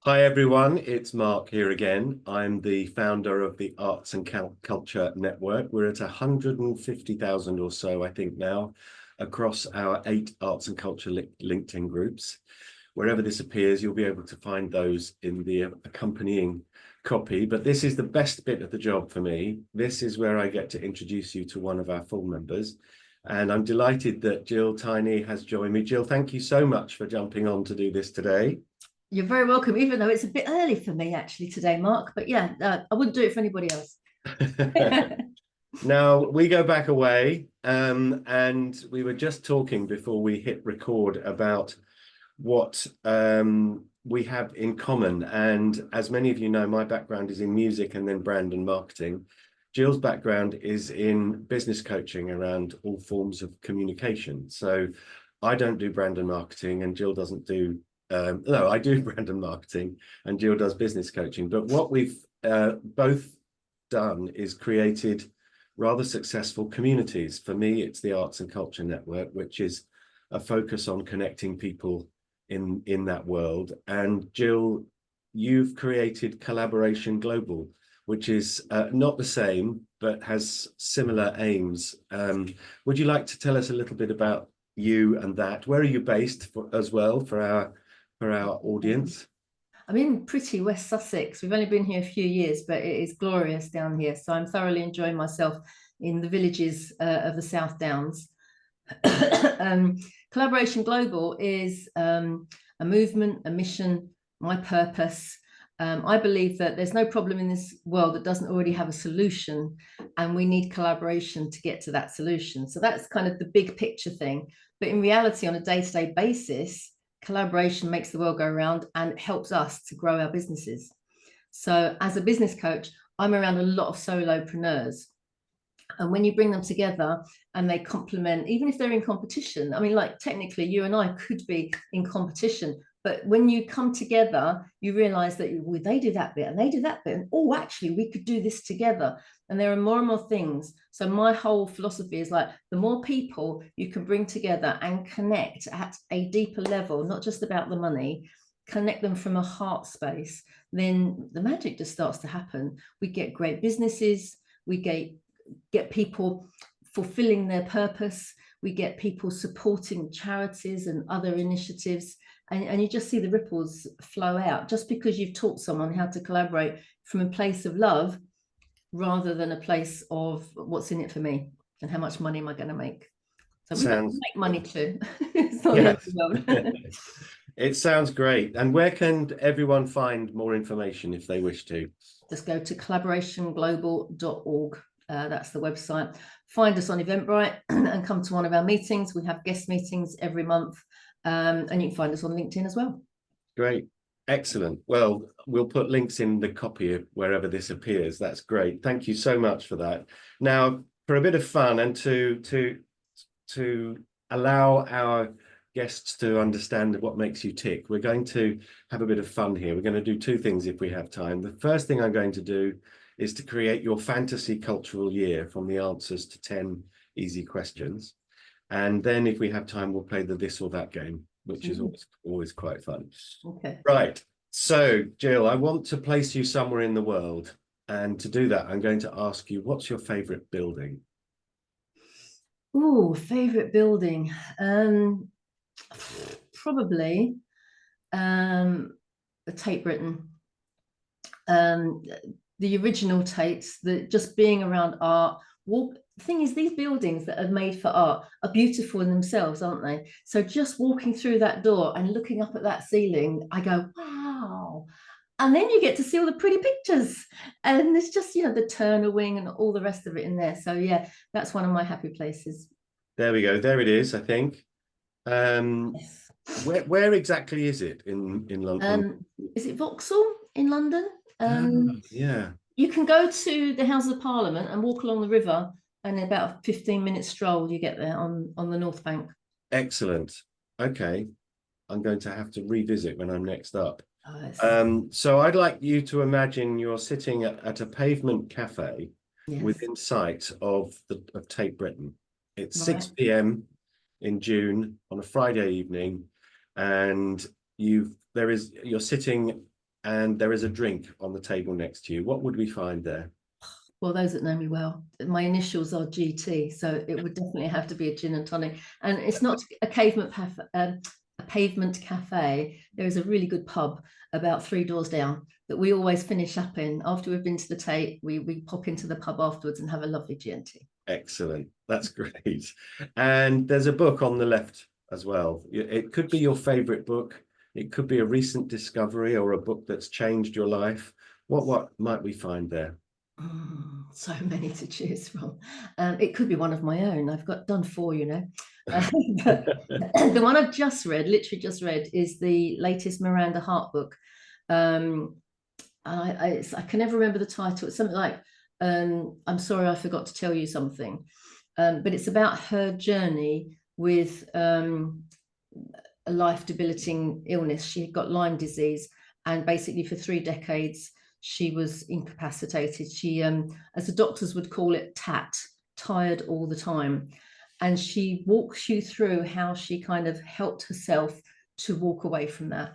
Hi everyone, it's Mark here again. I'm the founder of the Arts and Culture Network. We're at 150,000 or so, I think now, across our 8 arts and culture LinkedIn groups. Wherever this appears, you'll be able to find those in the accompanying copy. But this is the best bit of the job for me. This is where I get to introduce you to one of our full members. And I'm delighted that Gill Tiney has joined me. Gill, thank you so much for jumping on to do this today. You're very welcome, even though it's a bit early for me actually today, Mark. But yeah, I wouldn't do it for anybody else. Now, we go back away, and we were just talking before we hit record about what we have in common. And as many of you know, my background is in music and then brand and marketing. Gill's background is in business coaching around all forms of communication. So I don't do brand and marketing, and Gill doesn't do no, I do brand and marketing, and Gill does business coaching. But what we've both done is created rather successful communities. For me, it's the Arts and Culture Network, which is a focus on connecting people in that world. And Gill, you've created Collaboration Global, which is not the same, but has similar aims. Would you like to tell us a little bit about you and that? Where are you based as well for our audience? I'm in pretty West Sussex. We've only been here a few years, but it is glorious down here. So I'm thoroughly enjoying myself in the villages of the South Downs. Collaboration Global is a movement, a mission, my purpose. I believe that there's no problem in this world that doesn't already have a solution, and we need collaboration to get to that solution. So that's kind of the big picture thing. But in reality, on a day-to-day basis, collaboration makes the world go around and helps us to grow our businesses. So as a business coach, I'm around a lot of solopreneurs. And when you bring them together and they complement, even if they're in competition, I mean, like technically you and I could be in competition, but when you come together, you realize that well, they do that bit and they do that bit. And oh, actually, we could do this together. And there are more and more things. So my whole philosophy is like the more people you can bring together and connect at a deeper level, not just about the money, connect them from a heart space, then the magic just starts to happen. We get great businesses, we get people fulfilling their purpose, we get people supporting charities and other initiatives, and you just see the ripples flow out just because you've taught someone how to collaborate from a place of love rather than a place of what's in it for me and how much money am I going to make. So we make money too. It's not Yes. the end of the world. It sounds great. And where can everyone find more information if they wish to? Just go to collaborationglobal.org. That's the website. Find us on Eventbrite and come to one of our meetings. We have guest meetings every month, and you can find us on LinkedIn as well. Great. Excellent. Well, we'll put links in the copy of wherever this appears. That's great. Thank you so much for that. Now, for a bit of fun and to allow our guests to understand what makes you tick, we're going to have a bit of fun here. We're going to do 2 things if we have time. The first thing I'm going to do is to create your fantasy cultural year from the answers to 10 easy questions. And then if we have time, we'll play the this or that game, which is always quite fun. Okay. Right. So, Gill, I want to place you somewhere in the world. And to do that, I'm going to ask you, what's your favorite building? Oh, favorite building. Probably Tate Britain. The original Tates, just being around art. The thing is, these buildings that are made for art are beautiful in themselves, aren't they? So just walking through that door and looking up at that ceiling, I go, wow. And then you get to see all the pretty pictures. And it's just, the Turner Wing and all the rest of it in there. So yeah, that's one of my happy places. There we go. There it is, I think. Yes. Where exactly is it in London? Is it Vauxhall in London? Yeah. You can go to the Houses of Parliament and walk along the river, and in about a 15-minute stroll, you get there on the North Bank. Excellent. Okay. I'm going to have to revisit when I'm next up. Oh, so I'd like you to imagine you're sitting at a pavement cafe yes. within sight of Tate Britain. It's Right. 6 p.m. in June on a Friday evening, and you're sitting and there is a drink on the table next to you, what would we find there? Well, those that know me well, my initials are GT, so it would definitely have to be a gin and tonic. And it's not a pavement cafe. There is a really good pub about 3 doors down that we always finish up in. After we've been to the Tate, we pop into the pub afterwards and have a lovely G&T. Excellent. That's great. And there's a book on the left as well. It could be your favorite book. It could be a recent discovery or a book that's changed your life. What might we find there? So many to choose from. It could be one of my own. I've done 4, you know. The one I've just read, literally just read, is the latest Miranda Hart book. I can never remember the title. It's something like, I'm sorry, I forgot to tell you something. But it's about her journey with a life-debilitating illness. She had got Lyme disease, and basically for 3 decades, she was incapacitated. She, as the doctors would call it, tired all the time. And she walks you through how she kind of helped herself to walk away from that.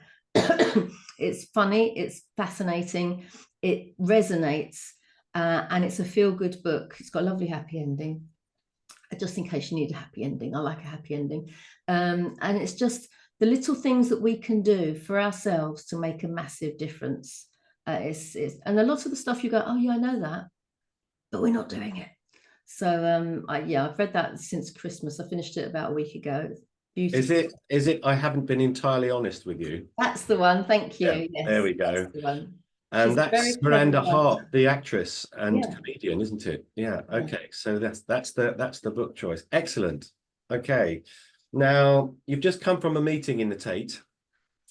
It's funny, it's fascinating, it resonates, and it's a feel-good book. It's got a lovely happy ending. Just in case you need a happy ending, I like a happy ending. And it's just the little things that we can do for ourselves to make a massive difference. And a lot of the stuff you go, oh yeah, I know that, but we're not doing it. So I've read that since Christmas. I finished it about a week ago. Beautiful. Is it I Haven't Been Entirely Honest With You? That's the one. Thank you. Yeah, yes, there we go. that's the one. And She's that's Miranda Hart, the actress and comedian, isn't it? Yeah. Okay. So that's the book choice. Excellent. Okay. Now you've just come from a meeting in the Tate,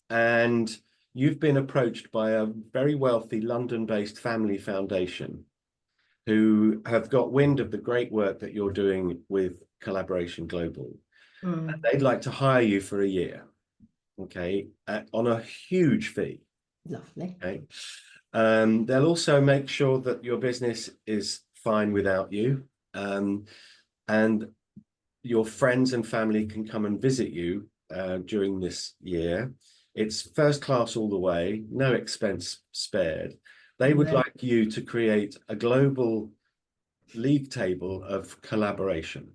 and you've been approached by a very wealthy London-based family foundation who have got wind of the great work that you're doing with Collaboration Global. And they'd like to hire you for a year, okay, on a huge fee. Lovely. Okay. They'll also make sure that your business is fine without you, and your friends and family can come and visit you during this year. It's first class all the way, no expense spared. They would like you to create a global league table of collaboration.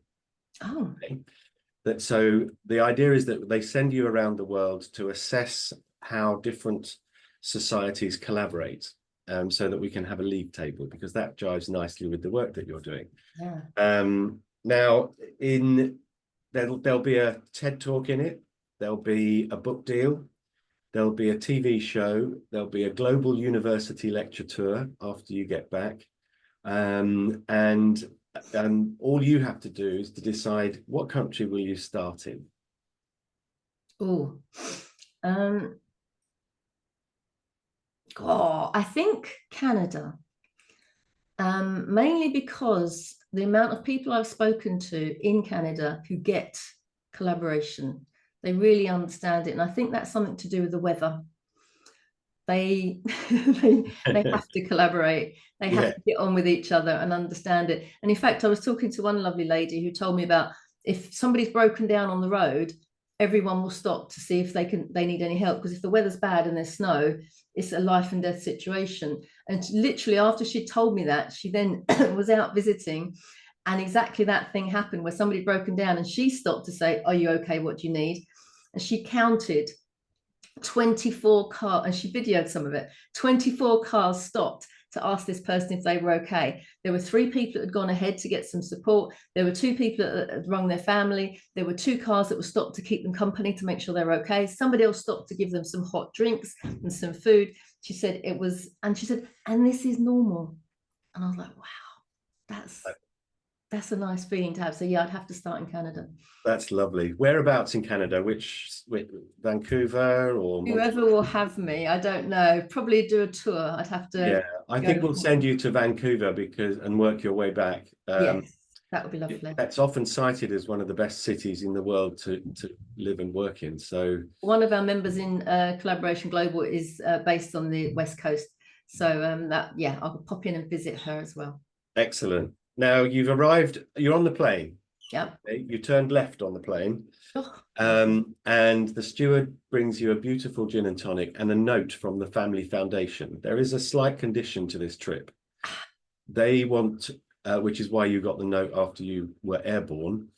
Oh. Okay? So the idea is that they send you around the world to assess how different societies collaborate, so that we can have a league table, because that jives nicely with the work that you're doing. Yeah. Now, there'll be a TED talk in it. There'll be a book deal. There'll be a TV show. There'll be a global university lecture tour after you get back. And all you have to do is to decide what country will you start in. Oh, I think Canada, mainly because the amount of people I've spoken to in Canada who get collaboration, they really understand it. And I think that's something to do with the weather. They have to collaborate. They have to get on with each other and understand it. And in fact, I was talking to one lovely lady who told me about, if somebody's broken down on the road, everyone will stop to see if they need any help, because if the weather's bad and there's snow, it's a life and death situation. And literally after she told me that, she then was out visiting, and exactly that thing happened where somebody broken down and she stopped to say, are you okay? What do you need? And she counted 24 cars, and she videoed some of it. 24 cars stopped to ask this person if they were okay. There were 3 people that had gone ahead to get some support. There were 2 people that had rung their family. There were 2 cars that were stopped to keep them company, to make sure they were okay. Somebody else stopped to give them some hot drinks and some food. She said it was, and she said, and this is normal. And I was like, wow, that's a nice feeling to have. So yeah, I'd have to start in Canada. That's lovely. Whereabouts in Canada? Which Vancouver or whoever will have me? I don't know. Probably do a tour. I'd have to. Yeah, I think we'll send you to Vancouver and work your way back. Yes, that would be lovely. That's often cited as one of the best cities in the world to live and work in. So one of our members in Collaboration Global is based on the West Coast. So I'll pop in and visit her as well. Excellent. Now you've arrived. You're on the plane. Yep. Okay, you turned left on the plane. Oh, And the steward brings you a beautiful gin and tonic and a note from the family foundation. There is a slight condition to this trip. They want, which is why you got the note after you were airborne.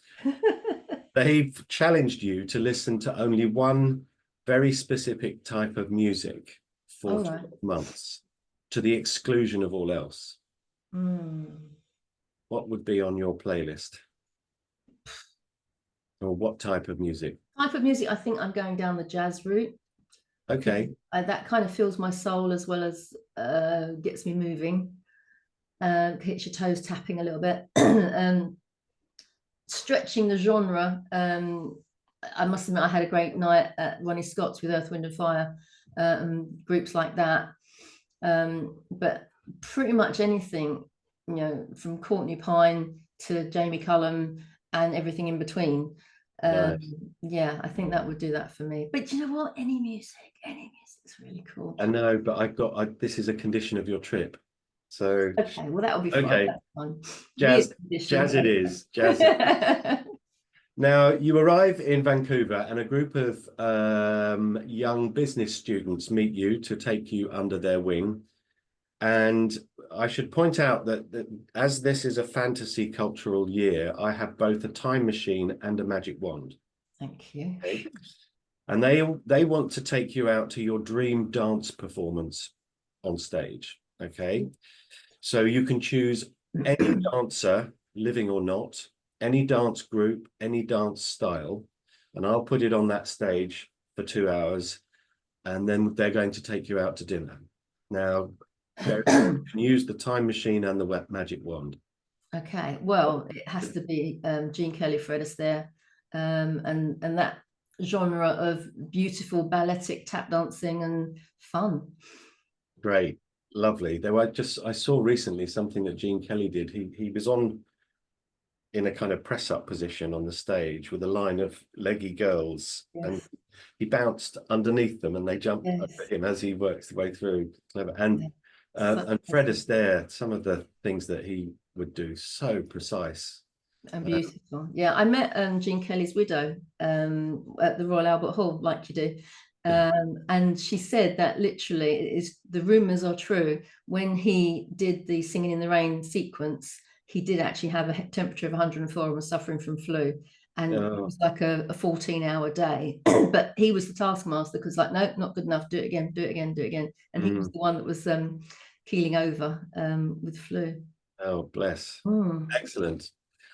They've challenged you to listen to only one very specific type of music for all 12 right. months, to the exclusion of all else. Mm. What would be on your playlist? Or what type of music? Type of music, I think I'm going down the jazz route. Okay. That kind of fills my soul as well as gets me moving. Hits your toes tapping a little bit. Stretching the genre. I must admit, I had a great night at Ronnie Scott's with Earth, Wind and Fire, groups like that. But pretty much anything, from Courtney Pine to Jamie Cullum and everything in between. Nice. Yeah, I think that would do that for me. But you know what? Any music is really cool. I know, but this is a condition of your trip. So, Okay, well, that'll be fun. okay, That's fun. jazz it is. Jazz it is. Now, you arrive in Vancouver and a group of young business students meet you to take you under their wing. And I should point out that as this is a fantasy cultural year, I have both a time machine and a magic wand. Thank you. Okay? And they want to take you out to your dream dance performance on stage. Okay. So you can choose any dancer, living or not, any dance group, any dance style, and I'll put it on that stage for 2 hours, and then they're going to take you out to dinner. Now, you can use the time machine and the magic wand. Okay, well, it has to be Gene Kelly, Fred Astaire, and that genre of beautiful balletic tap dancing and fun. Great, lovely. I saw recently something that Gene Kelly did. He was on in a kind of press up position on the stage with a line of leggy girls, Yes. and he bounced underneath them and they jumped over him as he works the way through. Clever. And Fred Astaire, some of the things that he would do, so precise and beautiful. Yeah, I met Gene Kelly's widow at the Royal Albert Hall, like you do. And she said that literally the rumors are true. When he did the Singing in the Rain sequence, he did actually have a temperature of 104 and was suffering from flu. And it was like a 14-hour day. But he was the taskmaster because, like, no, not good enough. Do it again, do it again, do it again. And he was the one that was keeling over with flu. Oh, bless. Excellent.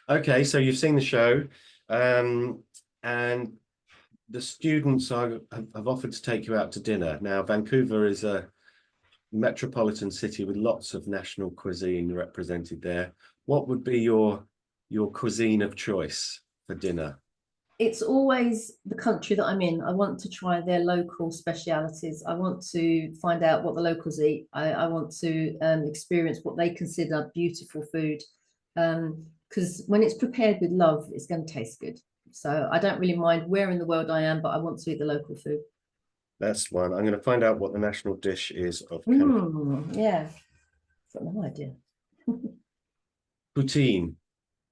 Okay, so you've seen the show, and the students have offered to take you out to dinner. Now, Vancouver is a metropolitan city with lots of national cuisine represented there. What would be your cuisine of choice for dinner? It's always the country that I'm in. I want to try their local specialities. I want to find out what the locals eat. I want to experience what they consider beautiful food. Because when it's prepared with love, it's going to taste good. So I don't really mind where in the world I am, but I want to eat the local food. That's one. I'm going to find out what the national dish is of Canada. Yeah, I've got no idea. Poutine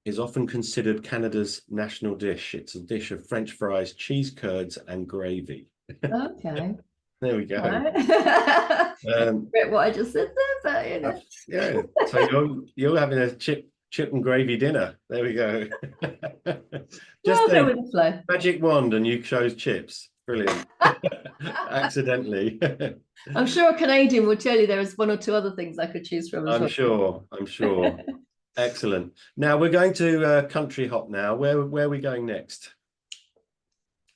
is often considered Canada's national dish. It's a dish of French fries, cheese curds, and gravy. Okay. There we go. Right. What I just said there, but yeah. So you're having a chip and gravy dinner. There we go. Just go with the flow. Magic wand, and you chose chips. Brilliant. Accidentally. I'm sure a Canadian would tell you there is one or two other things I could choose from as well. I'm sure. Excellent. Now we're going to country hop now. Where are we going next?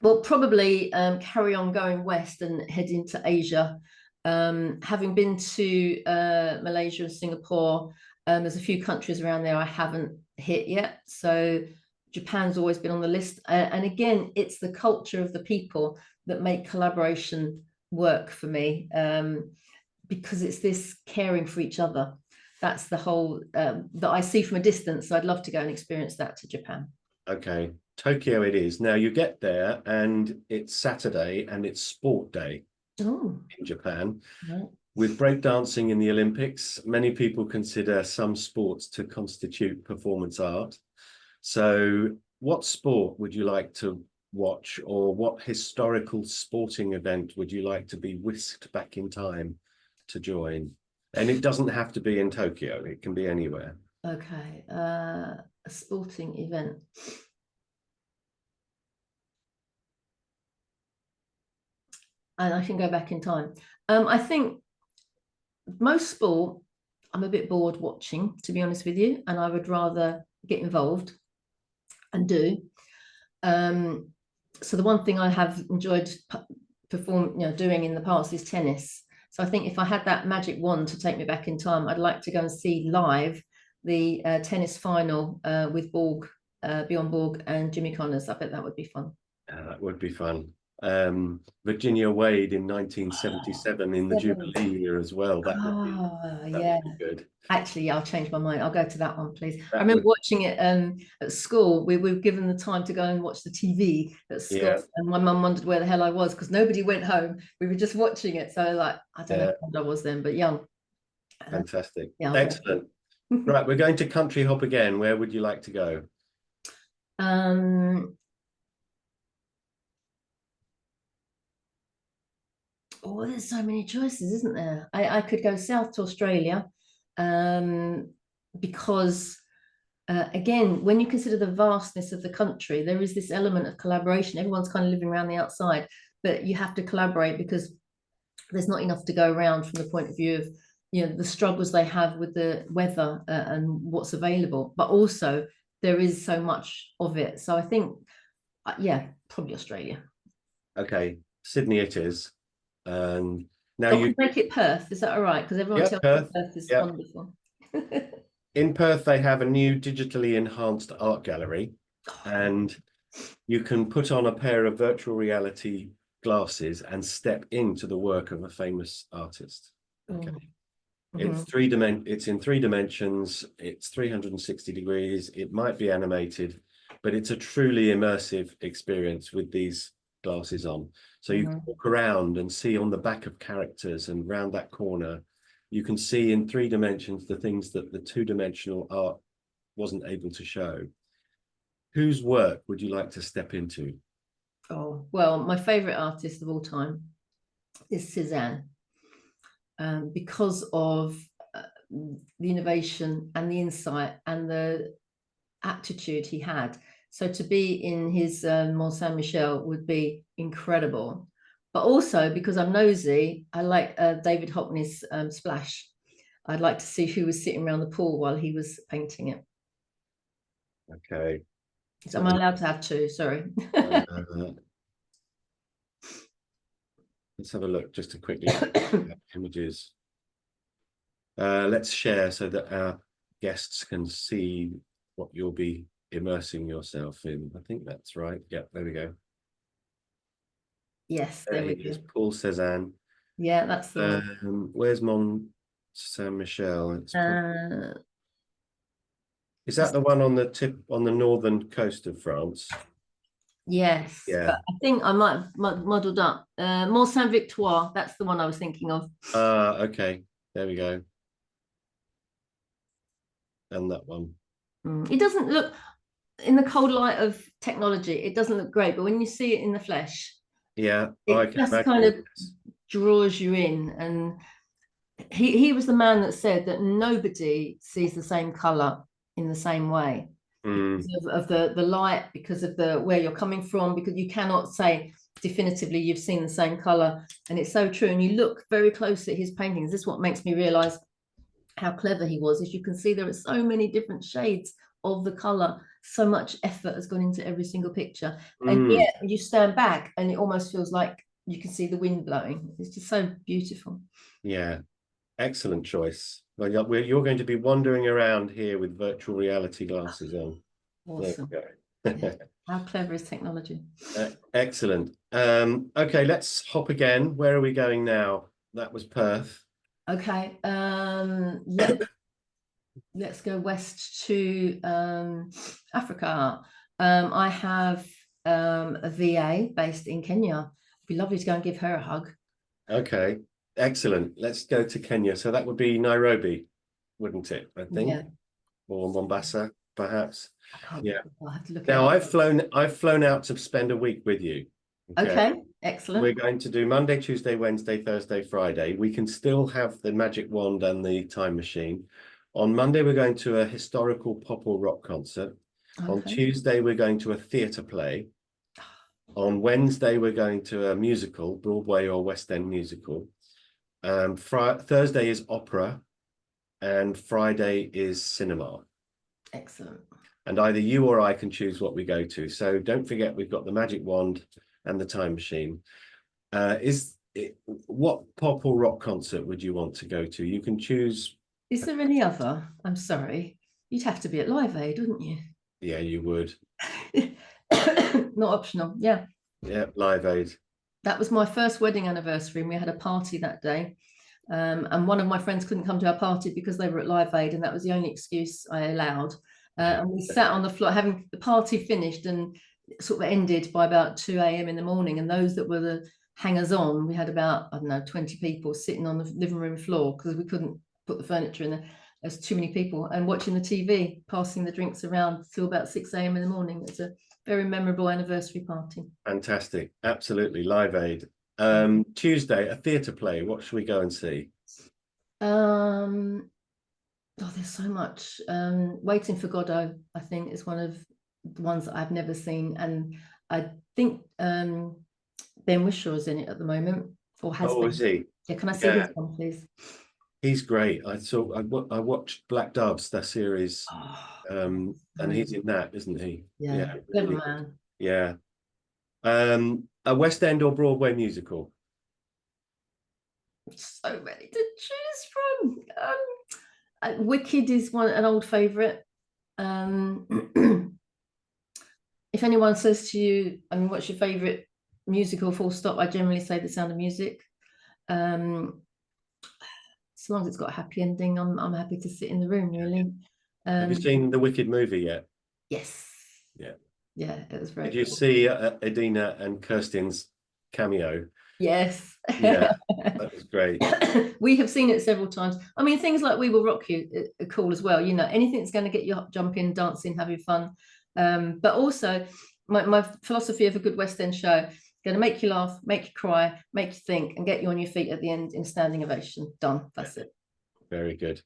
Well, probably carry on going west and head into Asia. Having been to Malaysia and Singapore, there's a few countries around there I haven't hit yet. So Japan's always been on the list. And again, it's the culture of the people that make collaboration work for me, because it's this caring for each other. That's the whole that I see from a distance. So I'd love to go and experience that to Japan. Okay, Tokyo it is. Now you get there and it's Saturday and it's sport day in Japan. Right. With breakdancing in the Olympics, many people consider some sports to constitute performance art. So what sport would you like to watch, or what historical sporting event would you like to be whisked back in time to join? And it doesn't have to be in Tokyo, it can be anywhere. Okay, a sporting event. And I can go back in time. I think most sport, I'm a bit bored watching, to be honest with you, and I would rather get involved and do. So the one thing I have enjoyed doing in the past is tennis. So I think if I had that magic wand to take me back in time, I'd like to go and see live the tennis final with Bjorn Borg and Jimmy Connors. I bet that would be fun. That would be fun. Virginia Wade in 1977 in the Jubilee year as well. That would be good. Actually, yeah, I'll change my mind. I'll go to that one, please. I remember watching it at school. We were given the time to go and watch the TV at school, and my mum wondered where the hell I was because nobody went home. We were just watching it. So, like, I don't know how old I was then, but young. Fantastic. Excellent. Right, we're going to country hop again. Where would you like to go? Oh, there's so many choices, isn't there? I could go south to Australia, because again, when you consider the vastness of the country, there is this element of collaboration. Everyone's kind of living around the outside, but you have to collaborate because there's not enough to go around from the point of view of, you know, the struggles they have with the weather and what's available, but also there is so much of it. So I think, yeah, probably Australia. Okay, Sydney it is. And now you make it Perth. Is that all right? Because everyone tells me Perth is wonderful. In Perth, they have a new digitally enhanced art gallery, and you can put on a pair of virtual reality glasses and step into the work of a famous artist. Okay. It's in 3 dimensions, it's 360 degrees, it might be animated, but it's a truly immersive experience with these glasses on. So you can walk around and see on the back of characters, and round that corner you can see in 3 dimensions the things that the 2-dimensional art wasn't able to show. Whose work would you like to step into? Oh, well, my favorite artist of all time is Cézanne, because of the innovation and the insight and the aptitude he had. So to be in his Mont Saint-Michel would be incredible. But also because I'm nosy, I like David Hockney's Splash. I'd like to see who was sitting around the pool while he was painting it. Okay. So am I allowed to have 2? Sorry. Let's have a look just to quickly images. Let's share so that our guests can see what you'll be immersing yourself in. I think that's right. Yeah, there we go. Yes, there we go. Paul Cézanne. Yeah, that's the one. Where's Mont Saint-Michel? Is that the one on the northern coast of France? Yes. Yeah. But I think I might have modelled up. Mont Saint-Victoire, that's the one I was thinking of. Okay. There we go. And that one. It doesn't look, in the cold light of technology, it doesn't look great, but when you see it in the flesh, it just kind of draws you in. And he was the man that said that nobody sees the same color in the same way because of the light, because of the where you're coming from, because you cannot say definitively you've seen the same color. And it's so true. And you look very closely at his paintings. This is what makes me realize how clever he was, is you can see there are so many different shades of the color. So much effort has gone into every single picture, and yet you stand back and it almost feels like you can see the wind blowing. It's just so beautiful. Yeah, excellent choice. Well, you're going to be wandering around here with virtual reality glasses on. Awesome. How clever is technology? Excellent. Okay, let's hop again. Where are we going now? That was Perth. Okay. Let's go west to Africa. I have a VA based in Kenya. It'd be lovely to go and give her a hug. Okay, excellent. Let's go to Kenya. So that would be Nairobi, wouldn't it? I think, or Mombasa. perhaps. I can't Yeah. remember. I'll have to look it Now up. I've flown out to spend a week with you. Okay, We're excellent. going to do Monday, Tuesday, Wednesday, Thursday, Friday. We can still have the magic wand and the time machine. On Monday, we're going to a historical pop or rock concert. On Okay. Tuesday, we're going to a theatre play. On Wednesday, we're going to a musical, Broadway or West End musical. Thursday is opera, and Friday is cinema. Excellent. And either you or I can choose what we go to. So don't forget, we've got the magic wand and the time machine. What pop or rock concert would you want to go to? You can choose. Is there any other? I'm sorry. You'd have to be at Live Aid, wouldn't you? Yeah, you would. Not optional. Yeah. Yeah, Live Aid. That was my first wedding anniversary, and we had a party that day. And one of my friends couldn't come to our party because they were at Live Aid, and that was the only excuse I allowed. And we sat on the floor, having the party finished and sort of ended by about 2 a.m. in the morning. And those that were the hangers on, we had about, I don't know, 20 people sitting on the living room floor because we couldn't put the furniture in there. There's too many people, and watching the TV, passing the drinks around till about 6 a.m. in the morning. It's a very memorable anniversary party. Fantastic. Absolutely. Live Aid. Tuesday, a theatre play. What should we go and see? Oh, there's so much. Waiting for Godot, I think, is one of the ones that I've never seen, and I think Ben Whishaw is in it at the moment, or has Oh, been. is he? Yeah, can I see Yeah, his one, please? he's great. I watched Black Doves, that series, Oh, and he's in that, isn't he? yeah, Yeah, clever really good. man. Yeah. A West End or Broadway musical? So many to choose from. Wicked is an old favorite. If anyone says to you, I mean, what's your favorite musical, full stop, I generally say The Sound of Music. As long as it's got a happy ending, I'm happy to sit in the room, really. Have you seen the Wicked movie yet? Yes. Yeah. Yeah, it was very Did you cool. see Edina and Kirsten's cameo? Yes. Yeah, that was great. We have seen it several times. I mean, things like We Will Rock You are cool as well. You know, anything that's going to get you jumping, dancing, having fun. But also, my philosophy of a good West End show, going to make you laugh, make you cry, make you think, and get you on your feet at the end in standing ovation. Done. That's it. Very good.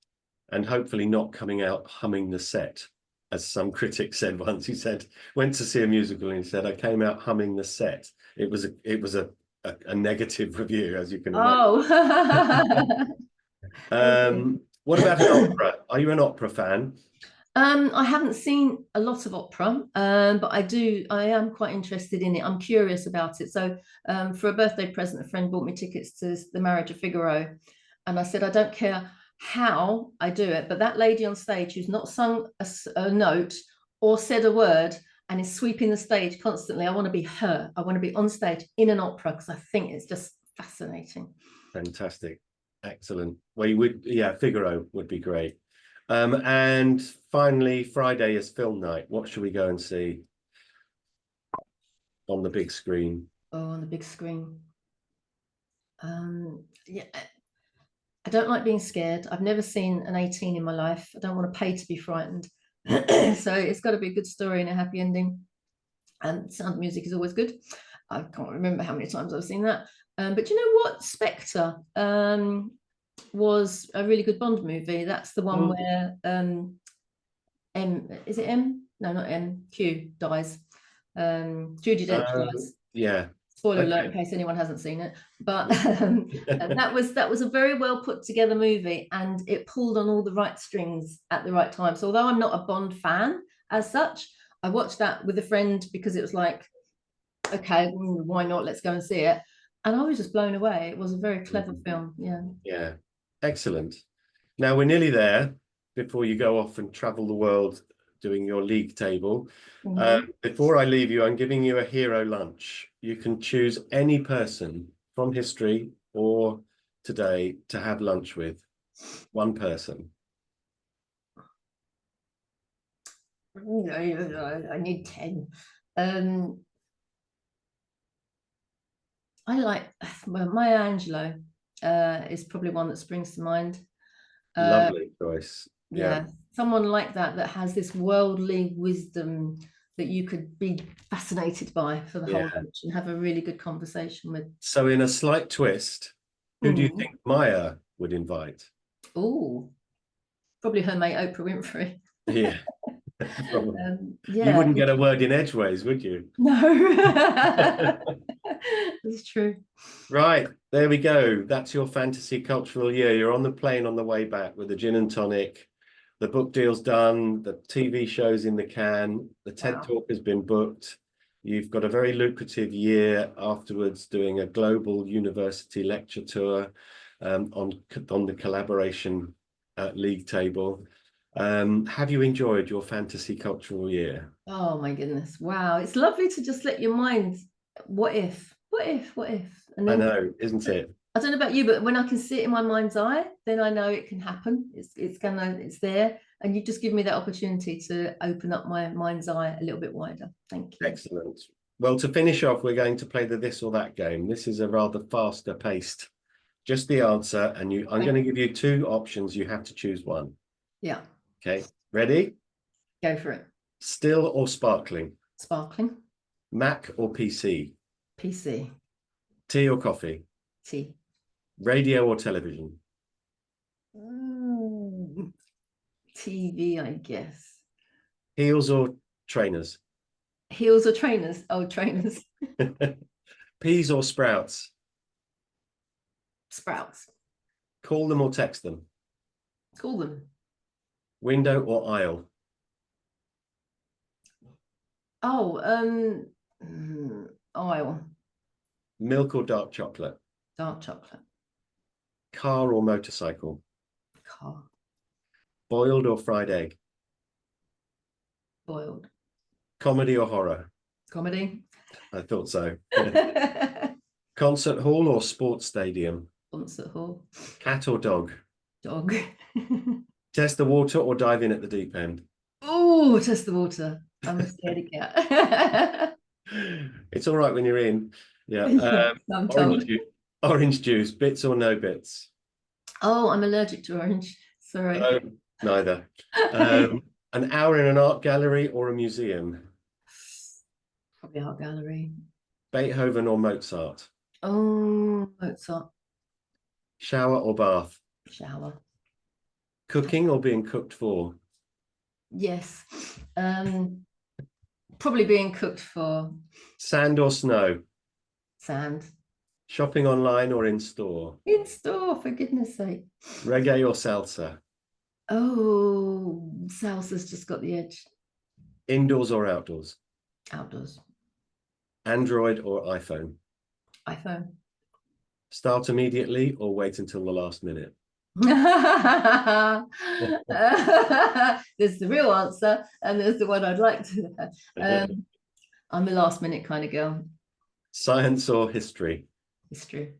And hopefully not coming out humming the set, as some critic said once. He said, went to see a musical and he said, I came out humming the set. It was a negative review, as you can imagine. Oh. What about an opera? Are you an opera fan? I haven't seen a lot of opera, but I am quite interested in it. I'm curious about it. So for a birthday present, a friend bought me tickets to The Marriage of Figaro. And I said, I don't care how I do it, but that lady on stage who's not sung a note or said a word and is sweeping the stage constantly, I want to be her. I want to be on stage in an opera because I think it's just fascinating. Fantastic. Excellent. Well, Figaro would be great. And finally, Friday is film night. What should we go and see on the big screen? Oh, on the big screen. Yeah, I don't like being scared. I've never seen an 18 in my life. I don't want to pay to be frightened. So it's got to be a good story and a happy ending. And Sound of Music is always good. I can't remember how many times I've seen that. But you know what? Spectre was a really good Bond movie. That's the one where is it M? No, not M. Q dies. Judi Dench dies. Yeah. Spoiler alert in case anyone hasn't seen it, but that was a very well put together movie, and it pulled on all the right strings at the right time. So although I'm not a Bond fan as such, I watched that with a friend because it was like, okay, why not? Let's go and see it. And I was just blown away. It was a very clever film. Yeah. Yeah. Excellent. Now we're nearly there before you go off and travel the world doing your league table. Before I leave you, I'm giving you a hero lunch. You can choose any person from history or today to have lunch with. One person. I need 10. I like Maya Angelou is probably one that springs to mind. Lovely choice. Yeah. Someone like that has this worldly wisdom that you could be fascinated by for the whole lunch and have a really good conversation with. So in a slight twist, who do you think Maya would invite? Oh, probably her mate Oprah Winfrey. Yeah. Yeah. You wouldn't get a word in edgeways, would you? No. That's true. Right, there we go. That's your fantasy cultural year. You're on the plane on the way back with the gin and tonic. The book deal's done. The TV show's in the can. The TED Talk has been booked. You've got a very lucrative year afterwards doing a global university lecture tour on the collaboration league table. Have you enjoyed your fantasy cultural year? Oh my goodness. Wow. It's lovely to just let your mind, what if? And then, I know, isn't it? I don't know about you, but when I can see it in my mind's eye, then I know it can happen. It's there. And you just give me that opportunity to open up my mind's eye a little bit wider. Thank you. Excellent. Well, to finish off, we're going to play the this or that game. This is a rather faster paced, just the answer. And I'm going to give you two options. You have to choose one. Yeah. Okay. Ready? Go for it. Still or sparkling? Sparkling. Mac or PC? PC. Tea or coffee? Tea. Radio or television? TV, I guess. Heels or trainers? Heels or trainers? Oh, trainers. Peas or sprouts? Sprouts. Call them or text them? Call them. Window or aisle? Oh, aisle. Milk or dark chocolate? Dark chocolate. Car or motorcycle? Car. Boiled or fried egg? Boiled. Comedy or horror? Comedy. I thought so. Concert hall or sports stadium? Concert hall. Cat or dog? Dog. Test the water or dive in at the deep end? Oh, test the water. I'm a scaredy cat. It's all right when you're in. Yeah. I'm told. Orange juice, bits or no bits? Oh, I'm allergic to orange. Sorry. Oh, neither. An hour in an art gallery or a museum? Probably art gallery. Beethoven or Mozart? Oh, Mozart. Shower or bath? Shower. Cooking or being cooked for? Yes. Probably being cooked for. Sand or snow? Sand. Shopping online or in store? In store, for goodness sake. Reggae or salsa? Oh, salsa's just got the edge. Indoors or outdoors? Outdoors. Android or iPhone? iPhone. Start immediately or wait until the last minute? There's the real answer and there's the one I'd like to have. I'm a last minute kind of girl. Science or history? History.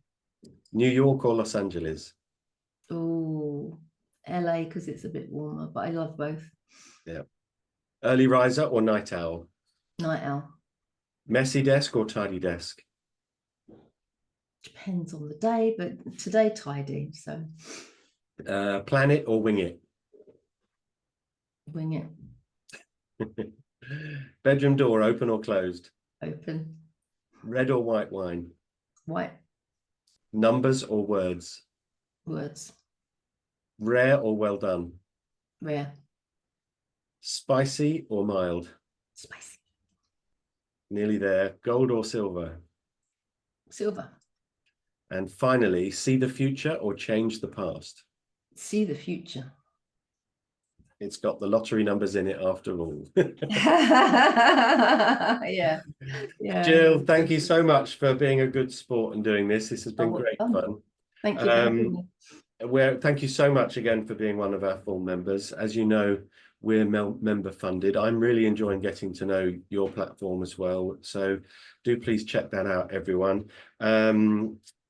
New York or Los Angeles? Oh, LA because it's a bit warmer, but I love both. Yeah. Early riser or night owl? Night owl. Messy desk or tidy desk? Depends on the day, but today tidy, so. Plan it or wing it? Wing it. Bedroom door open or closed? Open. Red or white wine? White. Numbers or words? Words. Rare or well done? Rare. Spicy or mild? Spicy. Nearly there. Gold or silver? Silver. And finally, see the future or change the past? See the future. It's got the lottery numbers in it after all. Yeah. Gill, thank you so much for being a good sport and doing this. This has been great fun. Thank you for having me. Thank you so much again for being one of our full members. As you know, we're member funded. I'm really enjoying getting to know your platform as well. So do please check that out, everyone.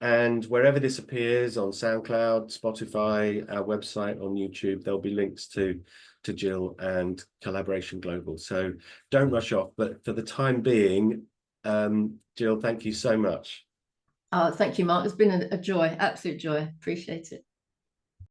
And wherever this appears on SoundCloud, Spotify, our website, on YouTube, there'll be links to Gill and Collaboration Global. So don't rush off. But for the time being, Gill, thank you so much. Oh, thank you, Mark. It's been a joy, absolute joy. Appreciate it.